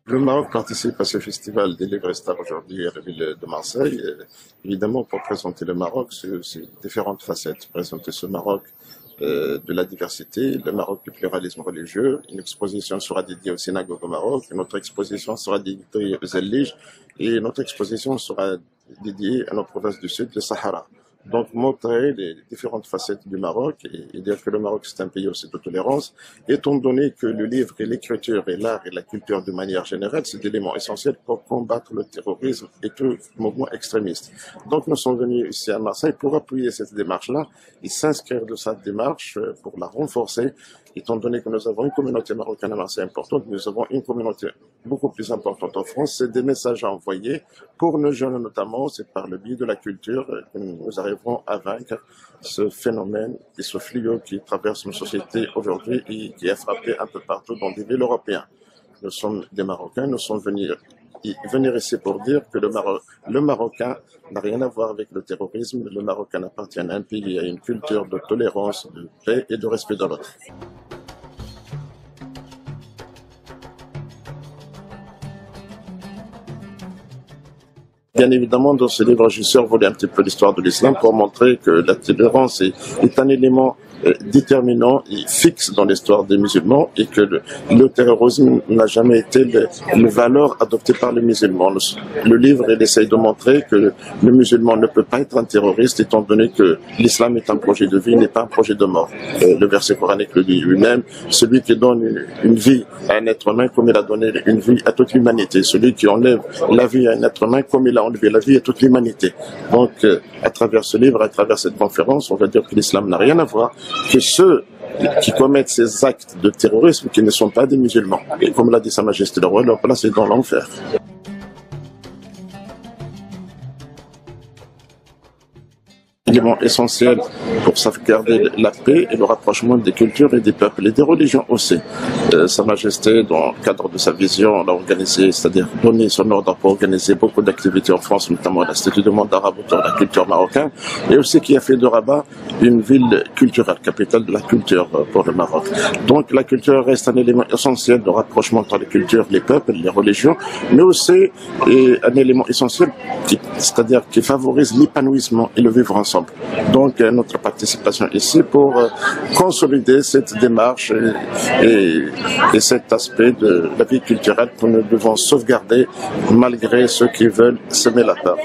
Le Maroc participe à ce festival des livres stars aujourd'hui à la ville de Marseille, évidemment pour présenter le Maroc sur différentes facettes, présenter ce Maroc de la diversité, le Maroc du pluralisme religieux. Une exposition sera dédiée aux synagogues au Maroc, une autre exposition sera dédiée aux Ellige et une autre exposition sera dédiée à nos provinces du Sud, le Sahara. Donc montrer les différentes facettes du Maroc et dire que le Maroc c'est un pays aussi de tolérance, étant donné que le livre et l'écriture et l'art et la culture de manière générale, c'est des éléments essentiels pour combattre le terrorisme et tout mouvement extrémiste. Donc nous sommes venus ici à Marseille pour appuyer cette démarche-là et s'inscrire de cette démarche pour la renforcer, étant donné que nous avons une communauté marocaine à Marseille importante, nous avons une communauté beaucoup plus importante en France. C'est des messages à envoyer pour nos jeunes notamment, c'est par le biais de la culture que nous arriverons à vaincre ce phénomène et ce fléau qui traverse nos sociétés aujourd'hui et qui est frappé un peu partout dans des villes européennes. Nous sommes des Marocains, nous sommes venus ici pour dire que le Marocain n'a rien à voir avec le terrorisme. Le Marocain appartient à un pays, à une culture de tolérance, de paix et de respect de l'autre. Bien évidemment, dans ce livre, j'ai survolé un petit peu l'histoire de l'islam pour montrer que la tolérance est un élément déterminant et fixe dans l'histoire des musulmans et que le terrorisme n'a jamais été le valeur adoptée par les musulmans. Le livre, il essaye de montrer que le musulman ne peut pas être un terroriste étant donné que l'islam est un projet de vie, n'est pas un projet de mort. Le verset coranique le dit lui-même, celui qui donne une vie à un être humain comme il a donné une vie à toute l'humanité, celui qui enlève la vie à un être humain comme il a enlevé la vie à toute l'humanité. Donc, à travers ce livre, à travers cette conférence, on va dire que l'islam n'a rien à voir, que ceux qui commettent ces actes de terrorisme qui ne sont pas des musulmans. Et comme l'a dit Sa Majesté le Roi, leur place est dans l'enfer. Élément essentiel pour sauvegarder la paix et le rapprochement des cultures et des peuples et des religions aussi. Sa Majesté, dans le cadre de sa vision, l'a organisé, c'est-à-dire donné son ordre pour organiser beaucoup d'activités en France, notamment à l'Institut du monde arabe autour de la culture marocaine, et aussi qui a fait de Rabat une ville culturelle, capitale de la culture pour le Maroc. Donc la culture reste un élément essentiel de rapprochement entre les cultures, les peuples, les religions, mais aussi un élément essentiel, c'est-à-dire qui favorise l'épanouissement et le vivre ensemble. Donc notre participation ici pour consolider cette démarche et cet aspect de la vie culturelle que nous devons sauvegarder malgré ceux qui veulent semer la peur.